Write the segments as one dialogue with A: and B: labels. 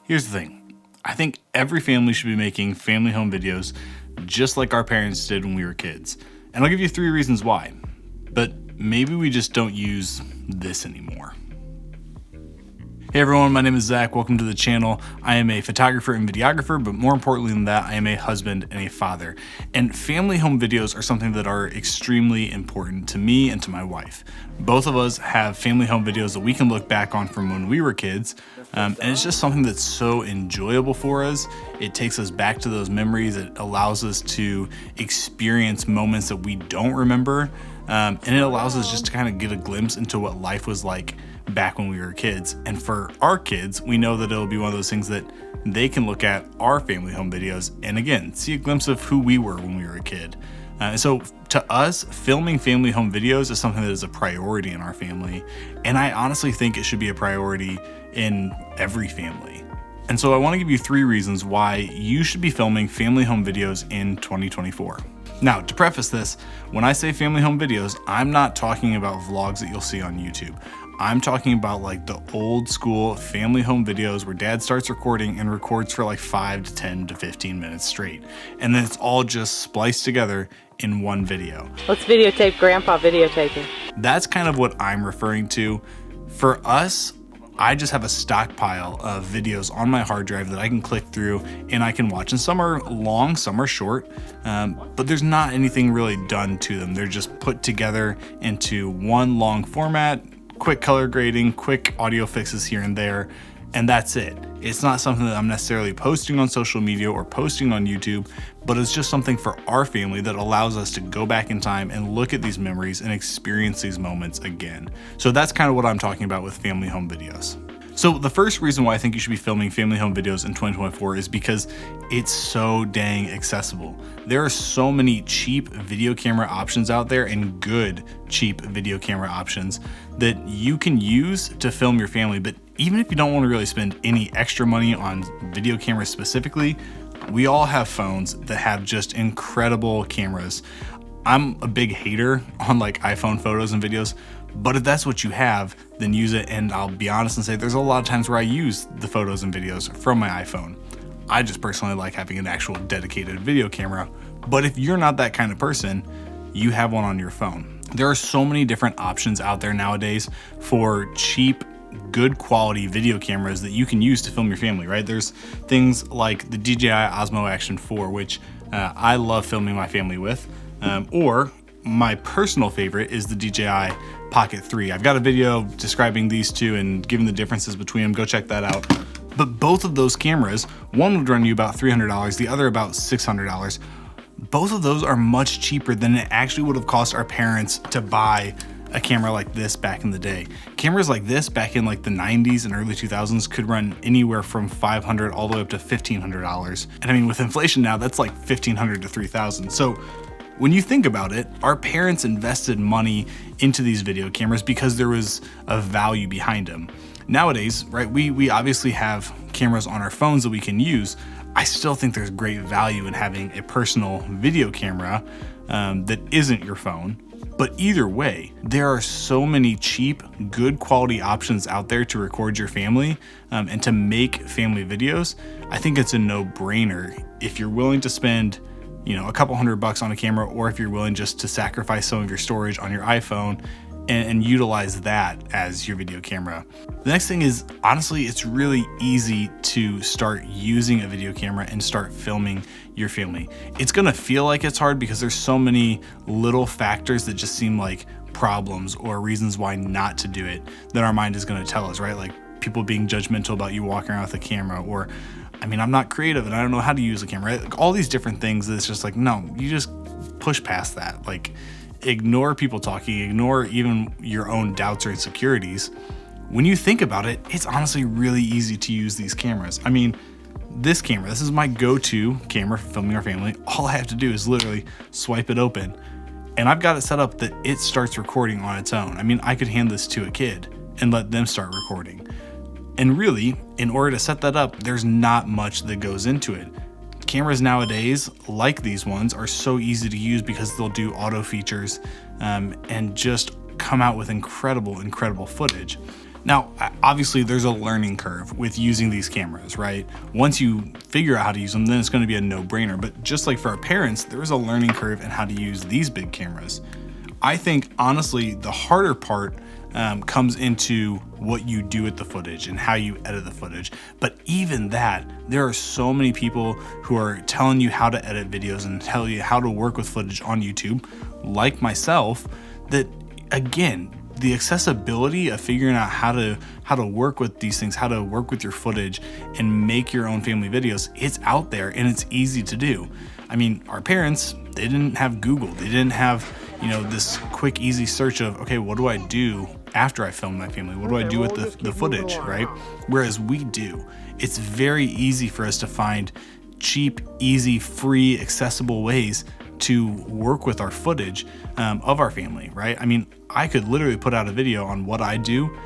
A: Here's the thing. I think every family should be making family home videos just like our parents did when we were kids. And I'll give you 3 reasons why. But maybe we just don't use this anymore. Hey everyone, my name is Zach. Welcome to the channel. I am a photographer and videographer, but more importantly than that, I am a husband and a father. And family home videos are something that are extremely important to me and to my wife. Both of us have family home videos that we can look back on from when we were kids. And it's just something that's so enjoyable for us. It takes us back to those memories. It allows us to experience moments that we don't remember. And it allows us just to kind of get a glimpse into what life was like back when we were kids. And for our kids, we know that it'll be one of those things that they can look at our family home videos and again, see a glimpse of who we were when we were a kid. So to us, filming family home videos is something that is a priority in our family. And I honestly think it should be a priority in every family. And so I want to give you 3 reasons why you should be filming family home videos in 2024. Now, to preface this, when I say family home videos, I'm not talking about vlogs that you'll see on YouTube. I'm talking about like the old school family home videos where dad starts recording and records for like 5 to 10 to 15 minutes straight. And then it's all just spliced together in one video.
B: Let's videotape Grandpa videotaping.
A: That's kind of what I'm referring to. For us, I just have a stockpile of videos on my hard drive that I can click through and I can watch. And some are long, some are short, but there's not anything really done to them. They're just put together into one long format, quick color grading, quick audio fixes here and there, and that's it. It's not something that I'm necessarily posting on social media or posting on YouTube, but it's just something for our family that allows us to go back in time and look at these memories and experience these moments again. So that's kind of what I'm talking about with family home videos. So the first reason why I think you should be filming family home videos in 2024 is because it's so dang accessible. There are so many cheap video camera options out there and good cheap video camera options that you can use to film your family. But even if you don't want to really spend any extra money on video cameras specifically, we all have phones that have just incredible cameras. I'm a big hater on like iPhone photos and videos, but if that's what you have, then use it. And I'll be honest and say there's a lot of times where I use the photos and videos from my iPhone. I just personally like having an actual dedicated video camera. But if you're not that kind of person, you have one on your phone. There are so many different options out there nowadays for cheap, good quality video cameras that you can use to film your family, right? There's things like the DJI Osmo Action 4, which I love filming my family with, or my personal favorite is the DJI Pocket 3. I've got a video describing these two and giving the differences between them. Go check that out. But both of those cameras, one would run you about $300, the other about $600. Both of those are much cheaper than it actually would have cost our parents to buy a camera like this back in the day. Cameras like this back in like the 90s and early 2000s could run anywhere from $500 all the way up to $1,500. And I mean, with inflation now, that's like $1,500 to $3,000. So when you think about it, our parents invested money into these video cameras because there was a value behind them. Nowadays, right, we obviously have cameras on our phones that we can use. I still think there's great value in having a personal video camera that isn't your phone. But either way, there are so many cheap, good quality options out there to record your family and to make family videos. I think it's a no-brainer if you're willing to spend a couple $100 on a camera, or if you're willing just to sacrifice some of your storage on your iPhone and utilize that as your video camera. The next thing is, honestly, it's really easy to start using a video camera and start filming your family. It's gonna feel like it's hard because there's so many little factors that just seem like problems or reasons why not to do it that our mind is gonna tell us, right? Like people being judgmental about you walking around with a camera, or I mean, I'm not creative and I don't know how to use a camera, right? Like all these different things that's just like, no, you just push past that. Like ignore people talking, ignore even your own doubts or insecurities. When you think about it, it's honestly really easy to use these cameras. I mean, this camera, this is my go-to camera for filming our family. All I have to do is literally swipe it open and I've got it set up that it starts recording on its own. I mean, I could hand this to a kid and let them start recording. And really, in order to set that up, there's not much that goes into it. Cameras nowadays, like these ones, are so easy to use because they'll do auto features and just come out with incredible footage. Now, obviously there's a learning curve with using these cameras, right? Once you figure out how to use them, then it's going to be a no-brainer. But just like for our parents, there is a learning curve in how to use these big cameras. I think honestly, the harder part comes into what you do with the footage and how you edit the footage. But even that, there are so many people who are telling you how to edit videos and tell you how to work with footage on YouTube, like myself, that again, the accessibility of figuring out how to work with these things, how to work with your footage and make your own family videos, it's out there and it's easy to do. I mean, our parents, they didn't have Google. They didn't have, this quick, easy search of, okay, what do I do after I film my family? What do I do with the footage, right? Whereas we do. It's very easy for us to find cheap, easy, free, accessible ways to work with our footage of our family, right? I mean, I could literally put out a video on what I do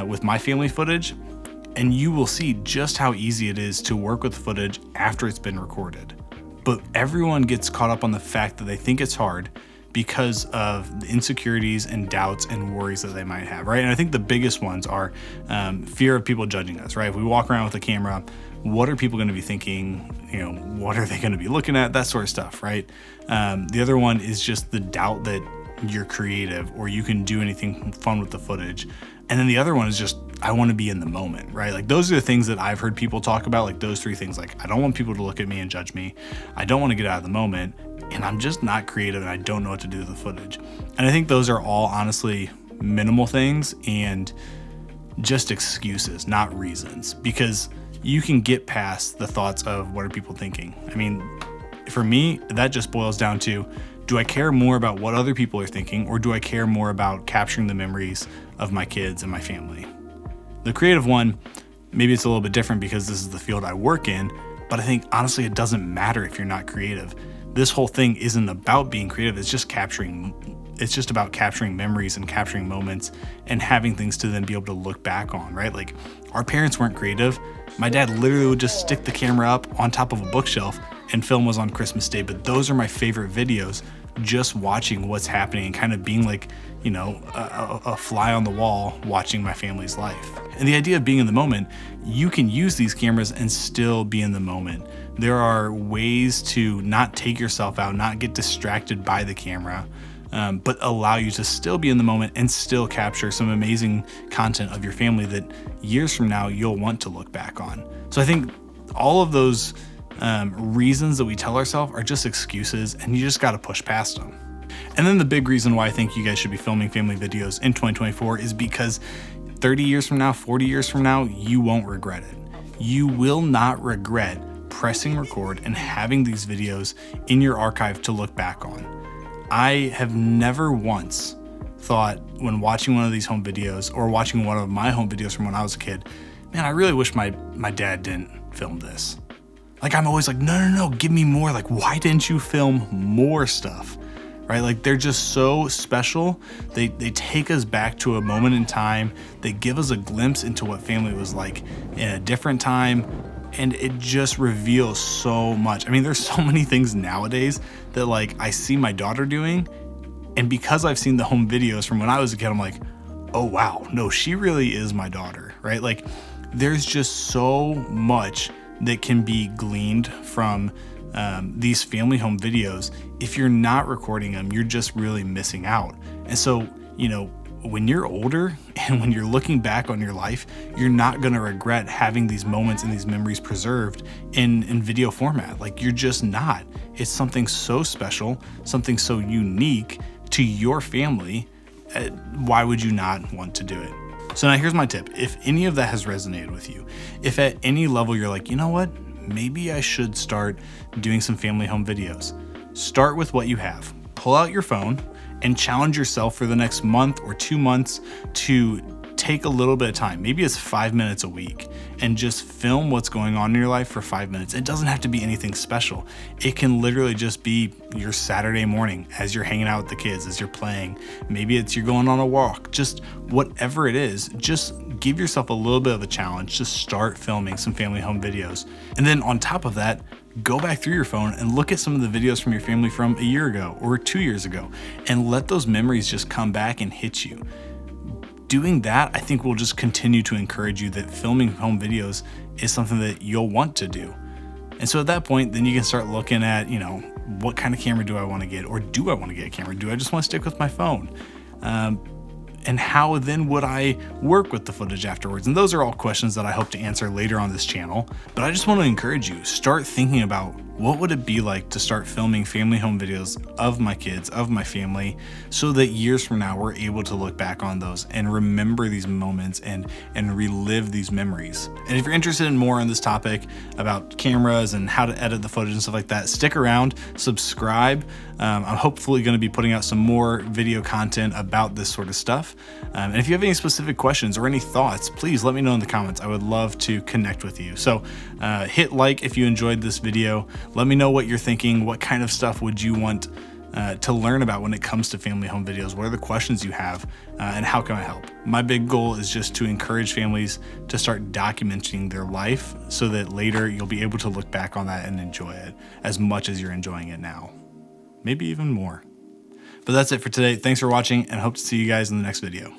A: with my family footage, and you will see just how easy it is to work with footage after it's been recorded. But everyone gets caught up on the fact that they think it's hard because of the insecurities and doubts and worries that they might have, right? And I think the biggest ones are fear of people judging us, right? If we walk around with a camera, what are people going to be thinking? What are they going to be looking at? That sort of stuff, right? The other one is just the doubt that you're creative or you can do anything fun with the footage. And then the other one is just, I want to be in the moment, right? Like those are the things that I've heard people talk about, like those three things. Like, I don't want people to look at me and judge me. I don't want to get out of the moment, and I'm just not creative and I don't know what to do with the footage. And I think those are all honestly minimal things and just excuses, not reasons, because you can get past the thoughts of what are people thinking. I mean, for me, that just boils down to, do I care more about what other people are thinking, or do I care more about capturing the memories of my kids and my family? The creative one, maybe it's a little bit different because this is the field I work in, but I think honestly it doesn't matter if you're not creative. This whole thing isn't about being creative, it's just about capturing memories and capturing moments and having things to then be able to look back on, right? Like, our parents weren't creative. My dad literally would just stick the camera up on top of a bookshelf and film was on Christmas Day. But those are my favorite videos, just watching what's happening and kind of being like, a fly on the wall watching my family's life. And the idea of being in the moment, you can use these cameras and still be in the moment. There are ways to not take yourself out, not get distracted by the camera, but allow you to still be in the moment and still capture some amazing content of your family that years from now you'll want to look back on. So I think all of those reasons that we tell ourselves are just excuses, and you just got to push past them. And then the big reason why I think you guys should be filming family videos in 2024 is because 30 years from now, 40 years from now, you won't regret it. You will not regret pressing record and having these videos in your archive to look back on. I have never once thought when watching one of these home videos or watching one of my home videos from when I was a kid, man, I really wish my dad didn't film this. Like, I'm always like, no, give me more. Like, why didn't you film more stuff? Right? Like, they're just so special. They take us back to a moment in time. They give us a glimpse into what family was like in a different time. And it just reveals so much. I mean, there's so many things nowadays that like I see my daughter doing. And because I've seen the home videos from when I was a kid, I'm like, oh wow, no, she really is my daughter, right? Like, there's just so much that can be gleaned from these family home videos. If you're not recording them, you're just really missing out. And so, when you're older and when you're looking back on your life, you're not going to regret having these moments and these memories preserved in video format. Like, you're just not. It's something so special, something so unique to your family. Why would you not want to do it? So now here's my tip. If any of that has resonated with you, if at any level you're like, you know what, maybe I should start doing some family home videos, start with what you have. Pull out your phone and challenge yourself for the next month or 2 months to take a little bit of time. Maybe it's 5 minutes a week and just film what's going on in your life for 5 minutes. It doesn't have to be anything special. It can literally just be your Saturday morning as you're hanging out with the kids, as you're playing. Maybe it's you're going on a walk, just whatever it is, just give yourself a little bit of a challenge to start filming some family home videos. And then on top of that, go back through your phone and look at some of the videos from your family from a year ago or 2 years ago and let those memories just come back and hit you. doing that, I think will just continue to encourage you that filming home videos is something that you'll want to do. And so at that point, then you can start looking at, what kind of camera do I want to get? Or do I want to get a camera? Do I just want to stick with my phone? And how then would I work with the footage afterwards? And those are all questions that I hope to answer later on this channel. But I just want to encourage you, start thinking about what would it be like to start filming family home videos of my kids, of my family, so that years from now, we're able to look back on those and remember these moments and relive these memories. And if you're interested in more on this topic about cameras and how to edit the footage and stuff like that, stick around, subscribe. I'm hopefully going to be putting out some more video content about this sort of stuff. And if you have any specific questions or any thoughts, please let me know in the comments. I would love to connect with you. So hit like if you enjoyed this video. Let me know what you're thinking. What kind of stuff would you want to learn about when it comes to family home videos? What are the questions you have, and how can I help? My big goal is just to encourage families to start documenting their life so that later you'll be able to look back on that and enjoy it as much as you're enjoying it now. Maybe even more. But that's it for today. Thanks for watching, and hope to see you guys in the next video.